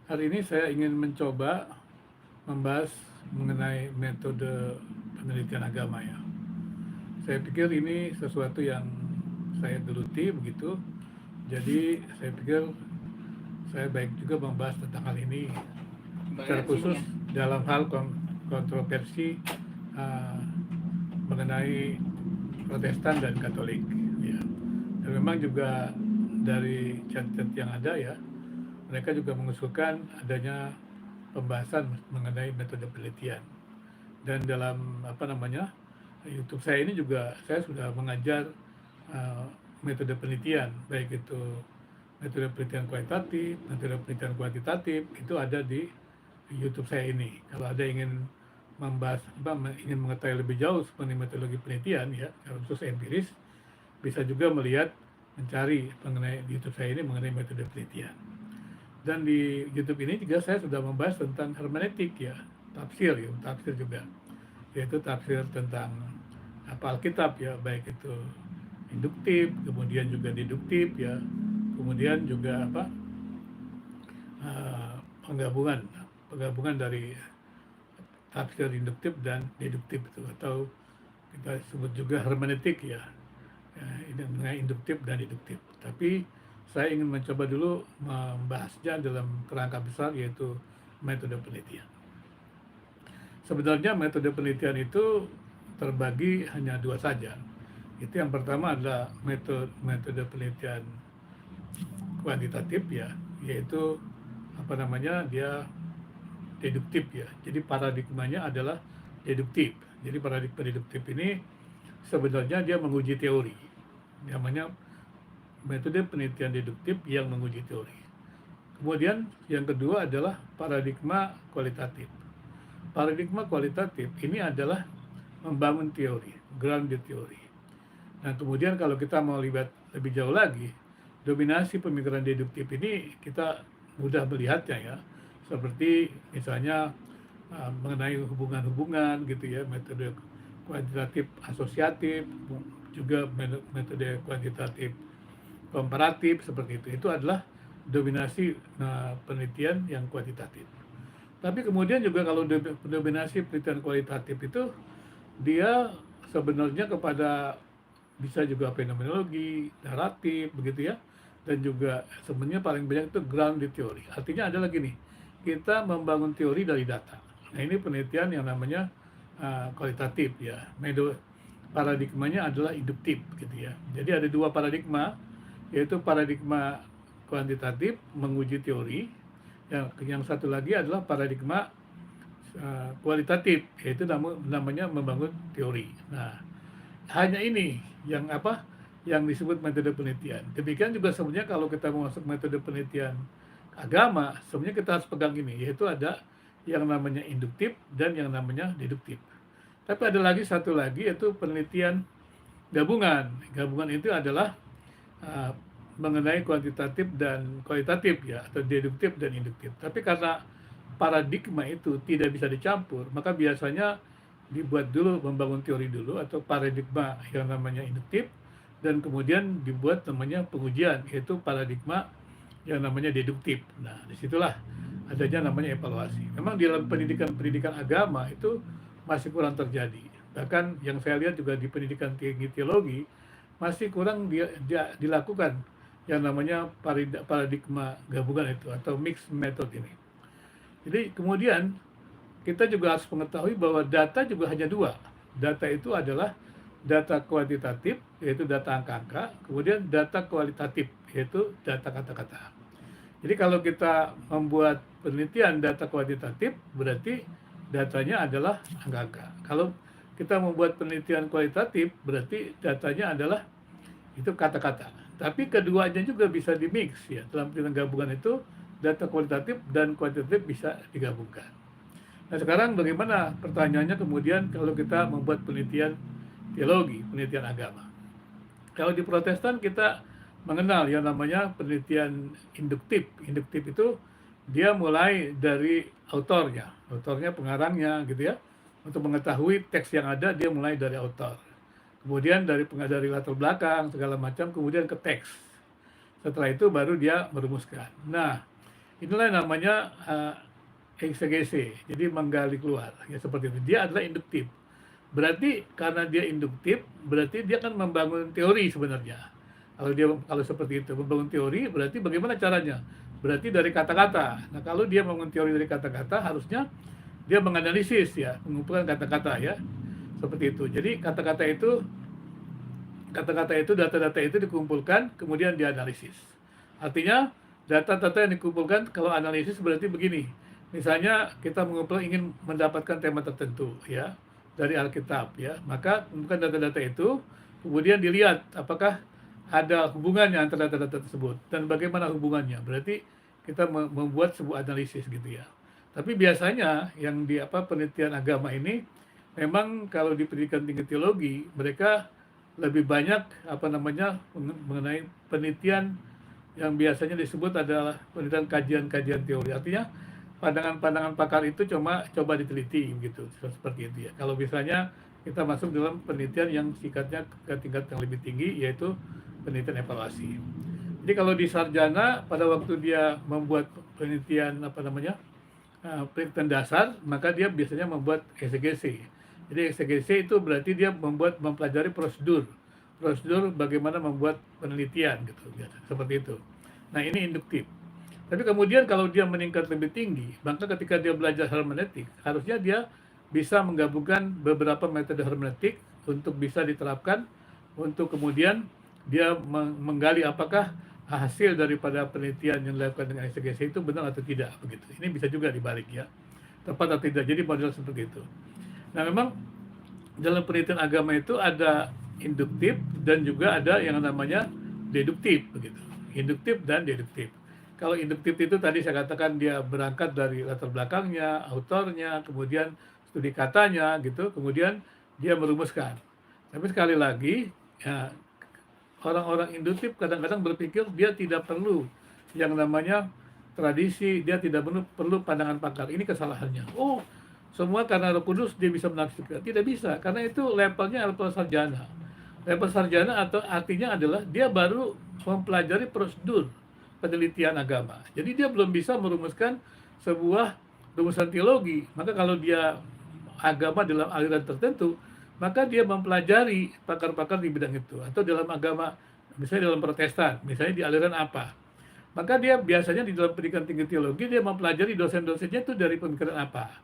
Hari ini saya ingin mencoba membahas mengenai metode penelitian agama ya. Saya pikir ini sesuatu yang saya geluti begitu. Jadi saya pikir saya baik juga membahas tentang hal ini secara Kembalian sini khusus ya. dalam hal kontroversi uh, mengenai Protestan dan Katolik. Ya. Dan memang juga dari chat-chat yang ada ya, mereka juga mengusulkan adanya pembahasan mengenai metode penelitian. Dan dalam YouTube saya ini juga saya sudah mengajar uh, metode penelitian, baik itu metode penelitian kualitatif, metode penelitian kuantitatif, itu ada di YouTube saya ini. Kalau ada ingin membahas ingin mengetahui lebih jauh mengenai metodologi penelitian ya, khusus empiris, bisa juga melihat mencari mengenai di YouTube saya ini mengenai metode penelitian. Dan di YouTube ini juga saya sudah membahas tentang hermeneutik ya, tafsir juga, yaitu tafsir tentang apa Alkitab ya, baik itu induktif, kemudian juga deduktif ya, kemudian juga uh, penggabungan penggabungan dari tafsir induktif dan deduktif itu, atau kita sebut juga hermeneutik ya, ini mengenai induktif dan deduktif. Tapi saya ingin mencoba dulu membahasnya dalam kerangka besar, yaitu metode penelitian. Sebenarnya metode penelitian itu terbagi hanya dua saja. Itu yang pertama adalah metode penelitian kuantitatif ya, yaitu dia deduktif ya. Jadi paradigmanya adalah deduktif. Jadi paradigma deduktif ini sebenarnya dia menguji teori. Namanya metode penelitian deduktif yang menguji teori. Kemudian yang kedua adalah paradigma kualitatif. Paradigma kualitatif ini adalah membangun teori, grounded teori. Nah, kemudian kalau kita mau lihat lebih jauh lagi, dominasi pemikiran deduktif ini kita mudah melihatnya ya, seperti misalnya mengenai hubungan-hubungan gitu ya, metode kuantitatif asosiatif, juga metode kuantitatif komparatif seperti itu. Itu adalah dominasi penelitian yang kuantitatif. Tapi kemudian juga kalau dominasi penelitian kualitatif itu dia sebenarnya kepada bisa juga fenomenologi, naratif begitu ya. Dan juga sebenarnya paling banyak itu grounded theory. Artinya adalah gini, kita membangun teori dari data. Nah, ini penelitian yang namanya kualitatif ya. Paradigmanya adalah induktif gitu ya. Jadi ada dua paradigma, yaitu paradigma kuantitatif menguji teori, yang satu lagi adalah paradigma kualitatif, yaitu namanya membangun teori. Nah, hanya ini yang disebut metode penelitian. Demikian juga sebenarnya kalau kita mau masuk metode penelitian agama, sebenarnya kita harus pegang ini, yaitu ada yang namanya induktif dan yang namanya deduktif. Tapi ada lagi satu lagi, yaitu penelitian gabungan. Gabungan itu adalah uh, mengenai kuantitatif dan kualitatif ya, atau deduktif dan induktif. Tapi karena paradigma itu tidak bisa dicampur, maka biasanya dibuat dulu, membangun teori dulu atau paradigma yang namanya induktif, dan kemudian dibuat namanya pengujian, yaitu paradigma yang namanya deduktif. Nah, disitulah adanya namanya evaluasi. Memang di dalam pendidikan agama itu masih kurang terjadi. Bahkan yang saya lihat juga di pendidikan tinggi teologi masih kurang dilakukan yang namanya paradigma gabungan itu, atau mixed method ini. Jadi kemudian kita juga harus mengetahui bahwa data juga hanya dua. Data itu adalah data kuantitatif, yaitu data angka-angka, kemudian data kualitatif, yaitu data kata-kata. Jadi kalau kita membuat penelitian data kuantitatif, berarti datanya adalah angka-angka. Kalau kita membuat penelitian kualitatif, berarti datanya adalah itu kata-kata. Tapi keduanya juga bisa dimix ya. Dalam penelitian gabungan itu data kualitatif dan kuantitatif bisa digabungkan. Nah, sekarang bagaimana pertanyaannya kemudian kalau kita membuat penelitian teologi, penelitian agama. Kalau di Protestan kita mengenal yang namanya penelitian induktif. Induktif itu dia mulai dari autornya pengarangnya gitu ya. Untuk mengetahui teks yang ada, dia mulai dari autor. Kemudian dari latar belakang segala macam, kemudian ke teks. Setelah itu baru dia merumuskan. Nah, Inilah yang namanya eksegese, jadi menggali keluar, ya seperti itu. Dia adalah induktif. Berarti karena dia induktif, berarti dia kan membangun teori sebenarnya. Kalau seperti itu membangun teori, berarti bagaimana caranya? Berarti dari kata-kata. Nah, kalau dia membangun teori dari kata-kata, harusnya dia menganalisis ya, mengumpulkan kata-kata ya, seperti itu. Jadi kata-kata itu, data-data itu dikumpulkan, kemudian dianalisis. Artinya, data-data yang dikumpulkan, kalau analisis berarti begini. Misalnya kita ingin mendapatkan tema tertentu ya dari Alkitab ya, maka kumpulkan data-data itu, kemudian dilihat apakah ada hubungannya antara data-data tersebut dan bagaimana hubungannya. Berarti kita membuat sebuah analisis gitu ya. Tapi biasanya yang di penelitian agama ini memang kalau di pendidikan tinggi teologi mereka lebih banyak mengenai penelitian yang biasanya disebut adalah penelitian kajian-kajian teori. Artinya pandangan-pandangan pakar itu coba diteliti gitu, seperti itu ya. Kalau misalnya kita masuk dalam penelitian yang sikatnya ke tingkat yang lebih tinggi, yaitu penelitian evaluasi. Jadi kalau di sarjana pada waktu dia membuat penelitian penelitian dasar, maka dia biasanya membuat eksegese. Jadi eksegese itu berarti dia mempelajari prosedur bagaimana membuat penelitian gitu, ya, seperti itu. Nah ini induktif. Tapi kemudian kalau dia meningkat lebih tinggi, maka ketika dia belajar hermeneutik, harusnya dia bisa menggabungkan beberapa metode hermeneutik untuk bisa diterapkan, untuk kemudian dia menggali apakah hasil daripada penelitian yang dilakukan dengan eksegese itu benar atau tidak begitu. Ini bisa juga dibalik ya, tepat atau tidak. Jadi model seperti itu. Nah memang dalam penelitian agama itu ada induktif dan juga ada yang namanya deduktif begitu. Induktif dan deduktif. Kalau induktif itu tadi saya katakan dia berangkat dari latar belakangnya, autornya, kemudian studi katanya gitu, kemudian dia merumuskan. Tapi sekali lagi ya, orang-orang induktif kadang-kadang berpikir dia tidak perlu yang namanya tradisi, dia tidak perlu pandangan pakar. Ini kesalahannya. Oh, semua karena Roh Kudus dia bisa menafsirkan. Tidak bisa, karena itu levelnya level sarjana. Level sarjana atau artinya adalah dia baru mempelajari prosedur penelitian agama. Jadi dia belum bisa merumuskan sebuah rumusan teologi. Maka kalau dia agama dalam aliran tertentu, maka dia mempelajari pakar-pakar di bidang itu. Atau dalam agama, misalnya dalam Protestan, misalnya di aliran apa. Maka dia biasanya di dalam pendidikan tinggi teologi, dia mempelajari dosen-dosennya itu dari pemikiran apa.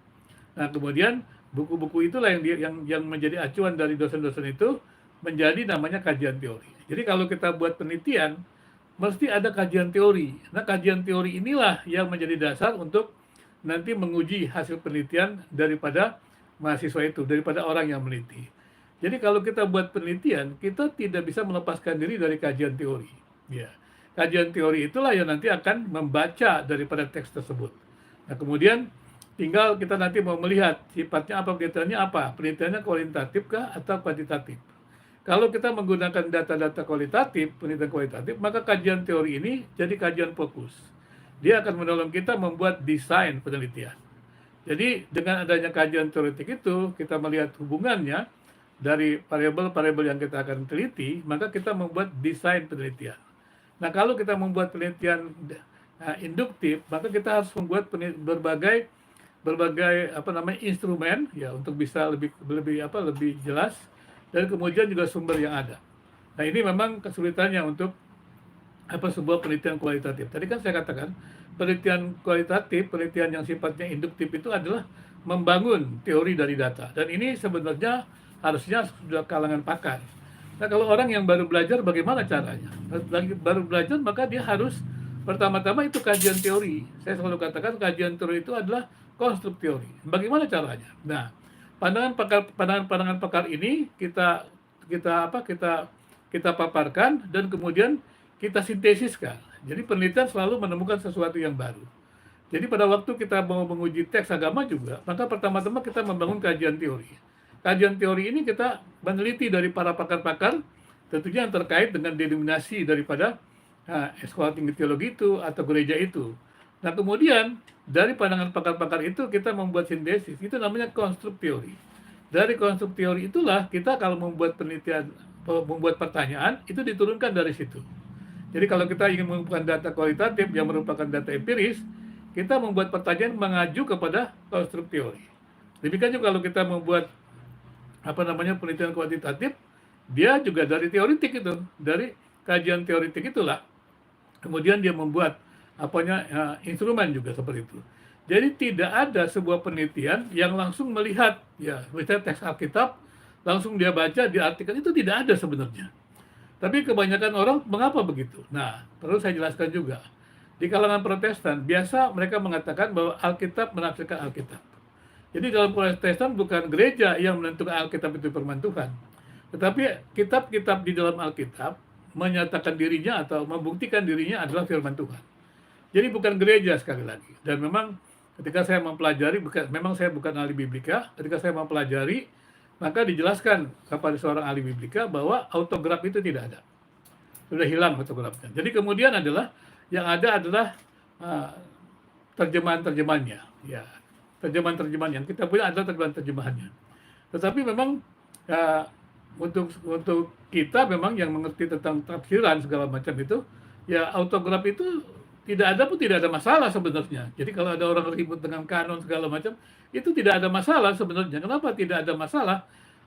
Nah kemudian buku-buku itulah yang menjadi acuan dari dosen-dosen itu, menjadi namanya kajian teori. Jadi kalau kita buat penelitian, mesti ada kajian teori. Nah, kajian teori inilah yang menjadi dasar untuk nanti menguji hasil penelitian daripada mahasiswa itu, daripada orang yang meneliti. Jadi kalau kita buat penelitian, kita tidak bisa melepaskan diri dari kajian teori. Ya. Kajian teori itulah yang nanti akan membaca daripada teks tersebut. Nah, kemudian tinggal kita nanti mau melihat sifatnya apa, penelitiannya apa. Penelitiannya kualitatif kah atau kuantitatif. Kalau kita menggunakan data-data kualitatif, penelitian kualitatif, maka kajian teori ini jadi kajian fokus. Dia akan menolong kita membuat desain penelitian. Jadi dengan adanya kajian teoretik itu, kita melihat hubungannya dari variabel-variabel yang kita akan teliti, maka kita membuat desain penelitian. Nah kalau kita membuat penelitian induktif, maka kita harus membuat berbagai instrumen ya untuk bisa lebih jelas, dan kemudian juga sumber yang ada. Nah ini memang kesulitannya untuk sebuah penelitian kualitatif. Tadi kan saya katakan penelitian kualitatif, penelitian yang sifatnya induktif itu adalah membangun teori dari data. Dan ini sebenarnya harusnya sudah kalangan pakar. Nah kalau orang yang baru belajar bagaimana caranya? Baru belajar maka dia harus pertama-tama itu kajian teori. Saya selalu katakan kajian teori itu adalah konstruk teori. Bagaimana caranya? Nah, pandangan pakar ini kita paparkan dan kemudian kita sintesiskan. Jadi penelitian selalu menemukan sesuatu yang baru. Jadi pada waktu kita mau menguji teks agama juga, maka pertama-tama kita membangun kajian teori. Kajian teori ini kita meneliti dari para pakar-pakar, tentunya yang terkait dengan denominasi daripada sekolah tinggi teologi itu atau gereja itu. Nah kemudian dari pandangan pakar-pakar itu kita membuat sintesis, itu namanya konstruk teori. Dari konstruk teori itulah kita kalau membuat penelitian, membuat pertanyaan, itu diturunkan dari situ. Jadi kalau kita ingin mengumpulkan data kualitatif yang merupakan data empiris, kita membuat pertanyaan mengacu kepada konstruk teori. Demikian juga kalau kita membuat penelitian kuantitatif, dia juga dari teoritik itu, dari kajian teoritik itulah. Kemudian dia membuat instrumen juga seperti itu. Jadi tidak ada sebuah penelitian yang langsung melihat, ya misalnya teks Alkitab, langsung dia baca, diartikan, itu tidak ada sebenarnya. Tapi kebanyakan orang mengapa begitu? Nah, perlu saya jelaskan juga. Di kalangan Protestan, biasa mereka mengatakan bahwa Alkitab menafsirkan Alkitab. Jadi dalam Protestan bukan gereja yang menentukan Alkitab itu firman Tuhan. Tetapi kitab-kitab di dalam Alkitab menyatakan dirinya atau membuktikan dirinya adalah firman Tuhan. Jadi bukan gereja sekali lagi. Dan memang ketika saya mempelajari, memang saya bukan ahli biblika, ketika saya mempelajari, maka dijelaskan kepada seorang ahli biblika bahwa autograf itu tidak ada. Sudah hilang autografnya. Jadi kemudian yang ada adalah terjemahan-terjemahannya. Ya, terjemahan-terjemahan yang kita punya adalah terjemahan-terjemahannya. Tetapi memang untuk kita memang yang mengerti tentang tafsiran segala macam itu, ya autograf itu tidak ada pun tidak ada masalah sebenarnya. Jadi kalau ada orang ribut dengan kanon segala macam, itu tidak ada masalah sebenarnya. Kenapa tidak ada masalah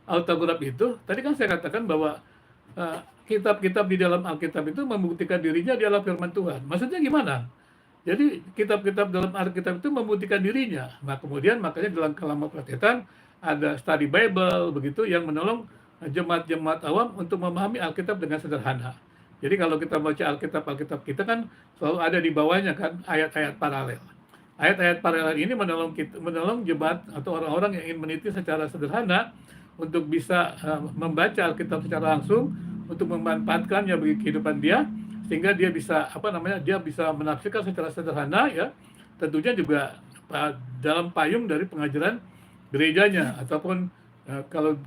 autograf itu? Tadi kan saya katakan bahwa kitab-kitab di dalam Alkitab itu membuktikan dirinya adalah firman Tuhan. Maksudnya gimana? Jadi kitab-kitab dalam Alkitab itu membuktikan dirinya. Nah kemudian makanya dalam kalangan Protestan ada study Bible begitu yang menolong jemaat-jemaat awam untuk memahami Alkitab dengan sederhana. Jadi kalau kita baca Alkitab kita kan selalu ada di bawahnya kan ayat-ayat paralel. Ayat-ayat paralel ini menolong jemaat atau orang-orang yang ingin meneliti secara sederhana untuk bisa membaca Alkitab secara langsung, untuk memanfaatkannya bagi kehidupan dia, sehingga dia bisa dia bisa menafsirkan secara sederhana, ya tentunya juga dalam payung dari pengajaran gerejanya ataupun kalau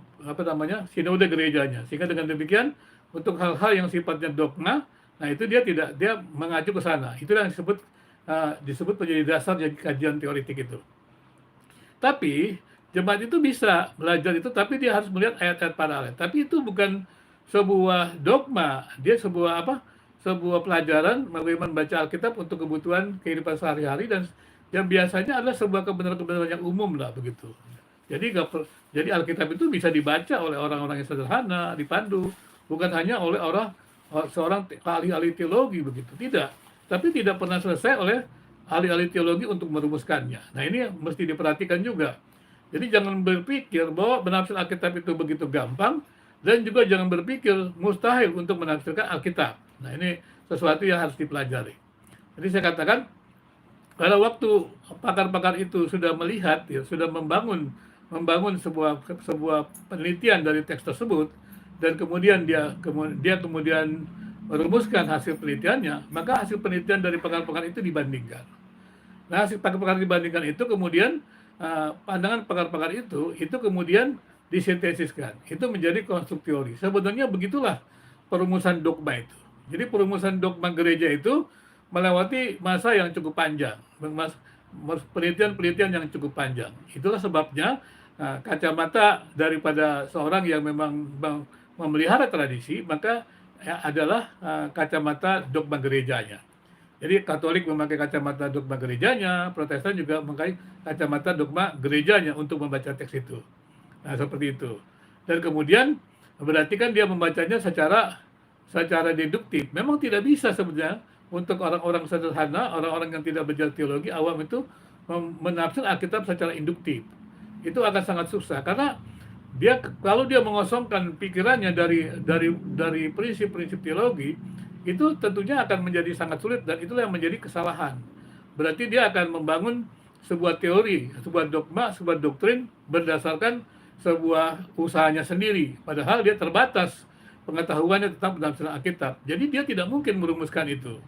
sinode gerejanya, sehingga dengan demikian untuk hal-hal yang sifatnya dogma, nah itu dia mengacu ke sana. Itulah yang disebut menjadi dasar dari kajian teoritik itu. Tapi jemaat itu bisa belajar itu, tapi dia harus melihat ayat-ayat paralel. Tapi itu bukan sebuah dogma, dia sebuah pelajaran bagaimana membaca Alkitab untuk kebutuhan kehidupan sehari-hari, dan yang biasanya adalah sebuah kebenaran-kebenaran yang umum lah begitu. Jadi Alkitab itu bisa dibaca oleh orang-orang yang sederhana, dipandu, bukan hanya oleh seorang ahli-ahli teologi begitu, tidak. Tapi tidak pernah selesai oleh ahli-ahli teologi untuk merumuskannya. Nah ini mesti diperhatikan juga. Jadi jangan berpikir bahwa menafsir Alkitab itu begitu gampang, dan juga jangan berpikir mustahil untuk menafsirkan Alkitab. Nah ini sesuatu yang harus dipelajari. Jadi saya katakan, pada waktu pakar-pakar itu sudah melihat, ya, sudah membangun sebuah penelitian dari teks tersebut, dan kemudian dia kemudian merumuskan hasil penelitiannya, maka hasil penelitian dari pakar-pakar itu dibandingkan. Nah hasil pakar-pakar dibandingkan itu kemudian pandangan pakar-pakar itu kemudian disintesiskan. Itu menjadi konstruk teori. Sebenarnya begitulah perumusan dogma itu. Jadi perumusan dogma gereja itu melewati masa yang cukup panjang, penelitian-penelitian yang cukup panjang. Itulah sebabnya kacamata daripada seorang yang memang memelihara tradisi, maka adalah kacamata dogma gerejanya. Jadi Katolik memakai kacamata dogma gerejanya, Protestan juga memakai kacamata dogma gerejanya untuk membaca teks itu. Nah, seperti itu. Dan kemudian berarti kan dia membacanya secara deduktif. Memang tidak bisa sebenarnya untuk orang-orang sederhana, orang-orang yang tidak belajar teologi awam itu menafsir Alkitab secara induktif. Itu akan sangat susah karena kalau dia mengosongkan pikirannya dari prinsip-prinsip teologi, itu tentunya akan menjadi sangat sulit, dan itulah yang menjadi kesalahan. Berarti dia akan membangun sebuah teori, sebuah dogma, sebuah doktrin berdasarkan sebuah usahanya sendiri, padahal dia terbatas pengetahuannya tentang penafsiran Alkitab. Jadi dia tidak mungkin merumuskan itu.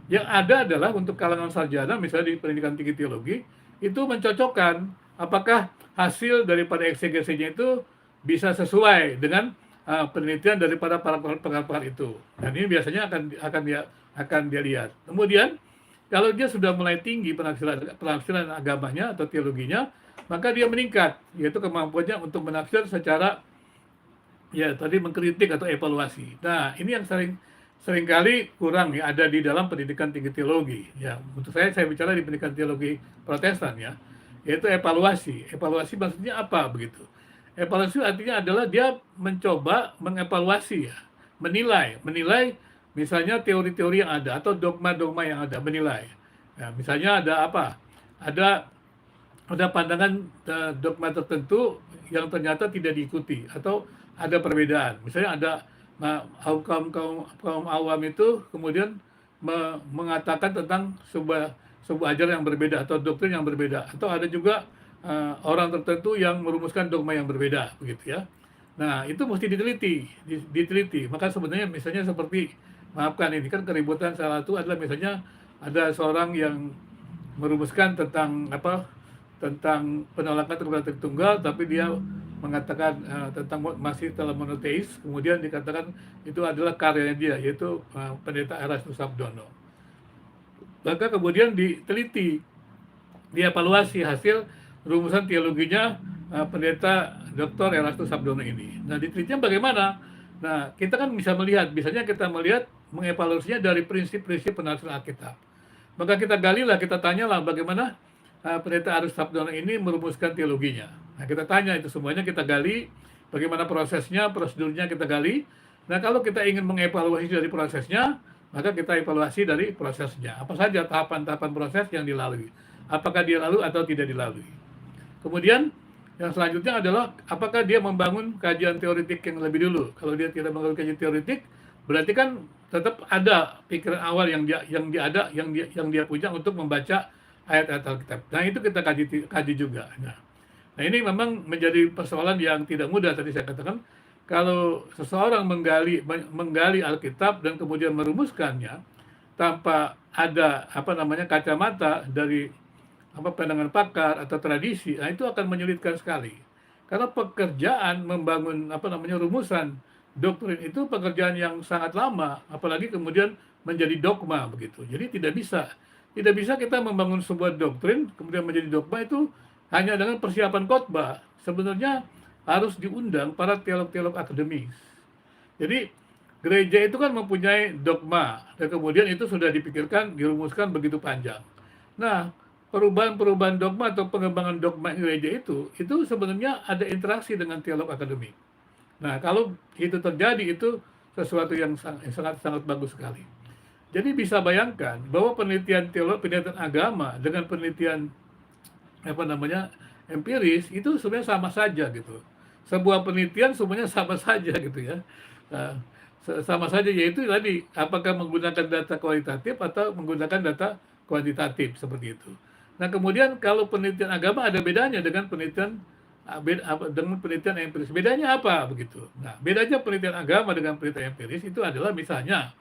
Yang ada adalah untuk kalangan sarjana, misalnya di pendidikan tinggi teologi, itu mencocokkan apakah hasil daripada eksegesinya itu bisa sesuai dengan penelitian daripada para pakar-pakar itu. Dan ini biasanya akan dia lihat. Kemudian kalau dia sudah mulai tinggi penafsiran agamanya atau teologinya, maka dia meningkat, yaitu kemampuannya untuk menafsir secara tadi mengkritik atau evaluasi. Nah, ini yang seringkali kurang ya ada di dalam pendidikan tinggi teologi. Ya, untuk saya bicara di pendidikan teologi Protestan ya, yaitu evaluasi. Evaluasi maksudnya apa begitu? Evaluasi artinya adalah dia mencoba mengevaluasi ya, menilai misalnya teori-teori yang ada atau dogma-dogma yang ada, menilai. Ya, misalnya ada apa? Ada pandangan dogma tertentu yang ternyata tidak diikuti atau ada perbedaan. Misalnya ada kaum kaum kaum awam itu kemudian mengatakan tentang sebuah ajaran yang berbeda atau doktrin yang berbeda, atau ada juga orang tertentu yang merumuskan dogma yang berbeda begitu ya. Nah, itu mesti diteliti. Maka sebenarnya misalnya seperti, maafkan ini kan keributan salah satu adalah misalnya ada seorang yang merumuskan tentang apa, tentang penolakan terhadap Tritunggal, tapi dia mengatakan tentang masih dalam monoteis, kemudian dikatakan itu adalah karyanya dia, yaitu Pendeta Erastus Sabdono. Maka kemudian diteliti, dievaluasi hasil rumusan teologinya Pendeta Dr. Erastus Sabdono ini. Nah, ditelitinya bagaimana? Nah, kita kan bisa melihat, biasanya kita melihat mengevaluasinya dari prinsip-prinsip penafsiran Alkitab. Maka kita galilah, kita tanyalah bagaimana Pendeta Erastus Sabdono ini merumuskan teologinya. Nah, kita tanya itu semuanya, kita gali, bagaimana prosesnya, prosedurnya kita gali. Nah, kalau kita ingin mengevaluasi dari prosesnya, maka kita evaluasi dari prosesnya. Apa saja tahapan-tahapan proses yang dilalui. Apakah dia lalu atau tidak dilalui. Kemudian, yang selanjutnya adalah apakah dia membangun kajian teoretik yang lebih dulu. Kalau dia tidak membangun kajian teoretik, berarti kan tetap ada pikiran awal yang dia punya untuk membaca ayat-ayat Alkitab. Nah, itu kita kaji juga. Nah, ini memang menjadi persoalan yang tidak mudah. Tadi saya katakan, kalau seseorang menggali Alkitab dan kemudian merumuskannya tanpa ada kacamata dari pandangan pakar atau tradisi, nah itu akan menyulitkan sekali. Karena pekerjaan membangun rumusan doktrin itu pekerjaan yang sangat lama, apalagi kemudian menjadi dogma begitu. Jadi tidak bisa kita membangun sebuah doktrin kemudian menjadi dogma itu hanya dengan persiapan khotbah. Sebenarnya harus diundang para teolog-teolog akademis. Jadi gereja itu kan mempunyai dogma dan kemudian itu sudah dipikirkan, dirumuskan begitu panjang. Nah, perubahan-perubahan dogma atau pengembangan dogma gereja itu sebenarnya ada interaksi dengan teolog akademik. Nah, kalau itu terjadi, itu sesuatu yang sangat bagus sekali. Jadi bisa bayangkan bahwa penelitian agama dengan penelitian empiris itu sebenarnya sama saja gitu. Sebuah penelitian semuanya sama saja gitu ya. Nah, sama saja, yaitu tadi apakah menggunakan data kualitatif atau menggunakan data kuantitatif seperti itu. Nah, kemudian kalau penelitian agama ada bedanya dengan penelitian empiris. Bedanya apa begitu? Nah, bedanya penelitian agama dengan penelitian empiris itu adalah misalnya,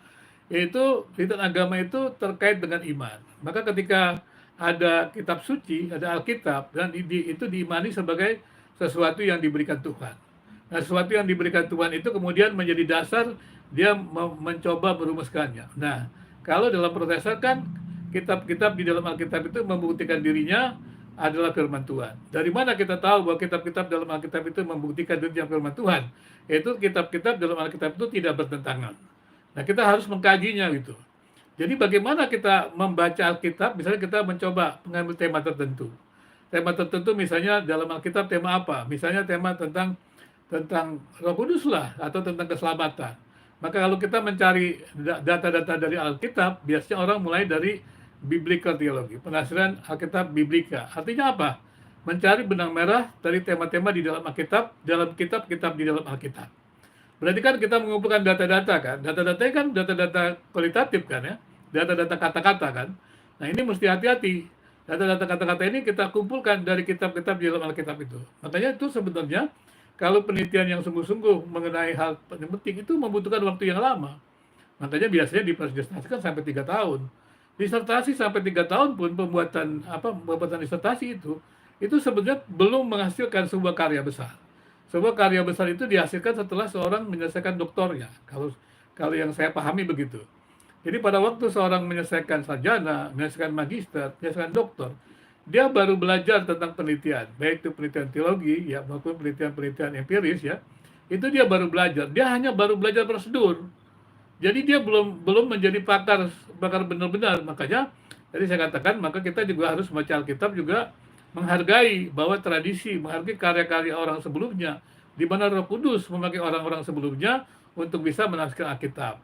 yaitu penelitian agama itu terkait dengan iman. Maka ketika ada kitab suci, ada Alkitab, dan itu diimani sebagai sesuatu yang diberikan Tuhan. Nah, sesuatu yang diberikan Tuhan itu kemudian menjadi dasar dia mencoba merumuskannya. Nah, kalau dalam Protestan kan kitab-kitab di dalam Alkitab itu membuktikan dirinya adalah firman Tuhan. Dari mana kita tahu bahwa kitab-kitab dalam Alkitab itu membuktikan dirinya firman Tuhan? Yaitu kitab-kitab dalam Alkitab itu tidak bertentangan. Nah, kita harus mengkajinya gitu. Jadi bagaimana kita membaca Alkitab, misalnya kita mencoba mengambil tema tertentu. Tema tertentu misalnya dalam Alkitab tema apa? Misalnya tema tentang Roh Kudus lah, atau tentang keselamatan. Maka kalau kita mencari data-data dari Alkitab, biasanya orang mulai dari biblical theology, penafsiran Alkitab biblika. Artinya apa? Mencari benang merah dari tema-tema di dalam Alkitab, dalam kitab-kitab di dalam Alkitab. Berarti kan kita mengumpulkan data-data kan? Data-data kan data-data kualitatif kan ya? Data-data kata-kata kan? Nah, ini mesti hati-hati. Data-data kata-kata ini kita kumpulkan dari kitab-kitab di dalam Alkitab itu. Makanya itu sebenarnya kalau penelitian yang sungguh-sungguh mengenai hal penting itu membutuhkan waktu yang lama. Makanya biasanya dipresentasikan sampai 3 tahun. Disertasi sampai 3 tahun pun pembuatan disertasi itu sebenarnya belum menghasilkan sebuah karya besar. Sebuah karya besar itu dihasilkan setelah seorang menyelesaikan doktornya. Kalau yang saya pahami begitu. Jadi pada waktu seorang menyelesaikan sarjana, menyelesaikan magister, menyelesaikan doktor, dia baru belajar tentang penelitian, baik itu penelitian teologi ya maupun penelitian empiris ya. Itu dia baru belajar. Dia hanya baru belajar prosedur. Jadi dia belum belum menjadi pakar pakar benar-benar. Makanya tadi saya katakan, maka kita juga harus membaca Alkitab juga menghargai bahwa tradisi, menghargai karya-karya orang sebelumnya, di mana Roh Kudus memakai orang-orang sebelumnya untuk bisa menafsirkan Alkitab.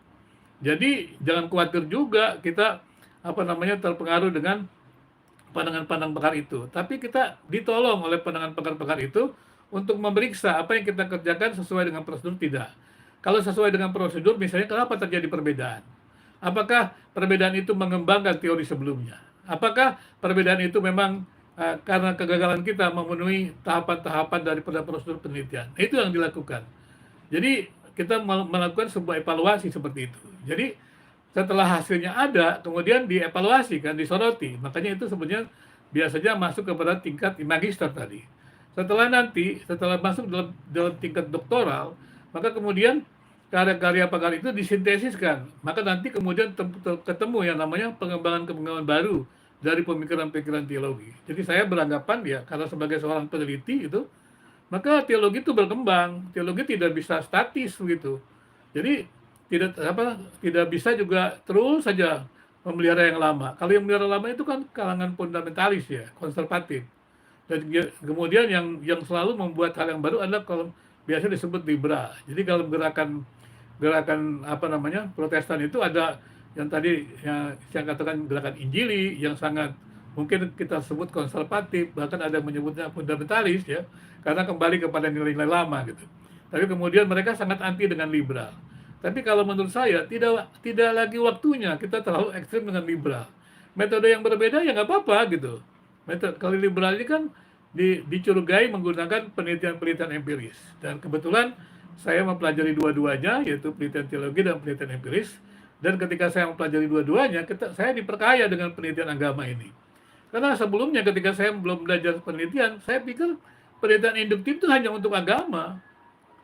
Jadi jangan khawatir juga kita terpengaruh dengan pandangan-pandangan pakar itu. Tapi kita ditolong oleh pandangan pakar-pakar itu untuk memeriksa apa yang kita kerjakan sesuai dengan prosedur tidak. Kalau sesuai dengan prosedur, misalnya kenapa terjadi perbedaan? Apakah perbedaan itu mengembangkan teori sebelumnya? Apakah perbedaan itu memang karena kegagalan kita memenuhi tahapan-tahapan daripada prosedur penelitian? Itu yang dilakukan. Jadi kita melakukan sebuah evaluasi seperti itu. Jadi setelah hasilnya ada, kemudian dievaluasi kan, disoroti. Makanya itu sebenarnya biasanya masuk kepada tingkat magister tadi. Setelah masuk dalam tingkat doktoral, maka kemudian karya-karya pakar itu disintesiskan. Maka nanti kemudian ketemu yang namanya pengembangan-pengembangan baru dari pemikiran-pemikiran teologi. Jadi saya beranggapan ya, karena sebagai seorang peneliti itu, maka teologi itu berkembang. Teologi tidak bisa statis begitu. Jadi tidak bisa juga terus saja memelihara yang lama. Kalau yang memelihara lama itu kan kalangan fundamentalis ya, konservatif. Dan kemudian yang selalu membuat hal yang baru adalah kalau biasa disebut liberal. Jadi kalau gerakan gerakan Protestan itu ada yang tadi yang saya katakan gerakan Injili yang sangat mungkin kita sebut konservatif, bahkan ada yang menyebutnya fundamentalis ya, karena kembali kepada nilai-nilai lama gitu. Tapi kemudian mereka sangat anti dengan liberal. Tapi kalau menurut saya tidak lagi waktunya kita terlalu ekstrim dengan liberal. Metode yang berbeda ya nggak apa-apa gitu. Kalau liberal ini kan dicurigai menggunakan penelitian-penelitian empiris. Dan kebetulan saya mempelajari dua-duanya, yaitu penelitian teologi dan penelitian empiris. Dan ketika saya mempelajari dua-duanya, saya diperkaya dengan penelitian agama ini. Karena sebelumnya ketika saya belum belajar penelitian, saya pikir penelitian induktif itu hanya untuk agama.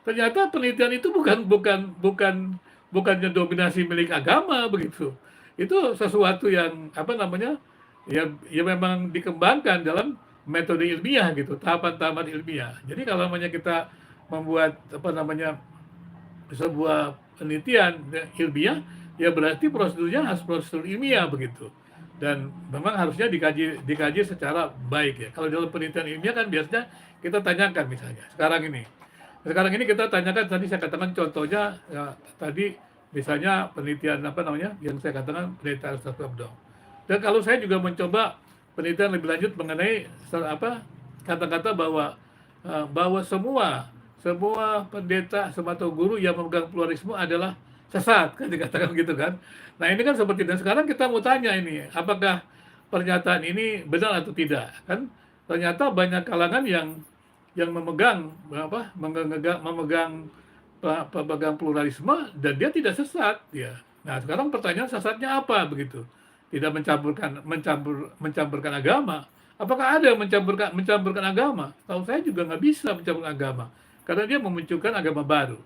Ternyata penelitian itu bukannya dominasi milik agama begitu. Itu sesuatu yang ya memang dikembangkan dalam metode ilmiah gitu, tahapan-tahapan ilmiah. Jadi kalau namanya kita membuat sebuah penelitian ilmiah, ya berarti prosedurnya harus prosedur ilmiah begitu. Dan memang harusnya dikaji secara baik ya. Kalau dalam penelitian ilmiah kan biasanya kita tanyakan misalnya, sekarang ini kita tanyakan, tadi saya katakan contohnya ya, tadi misalnya penelitian yang saya katakan penelitian Aristotle. Dan kalau saya juga mencoba penelitian lebih lanjut mengenai kata-kata bahwa semua pendeta, semua atau guru yang memegang pluralisme adalah sesat, kan dikatakan gitu kan. Nah ini kan seperti, dan sekarang kita mau tanya ini, apakah pernyataan ini benar atau tidak? Kan ternyata banyak kalangan yang memegang pluralisme dan dia tidak sesat ya. Nah sekarang pertanyaan, sesatnya apa begitu? Tidak mencampurkan agama. Apakah ada yang mencampurkan agama? Tahu saya juga nggak bisa mencampurkan agama, karena dia memunculkan agama baru.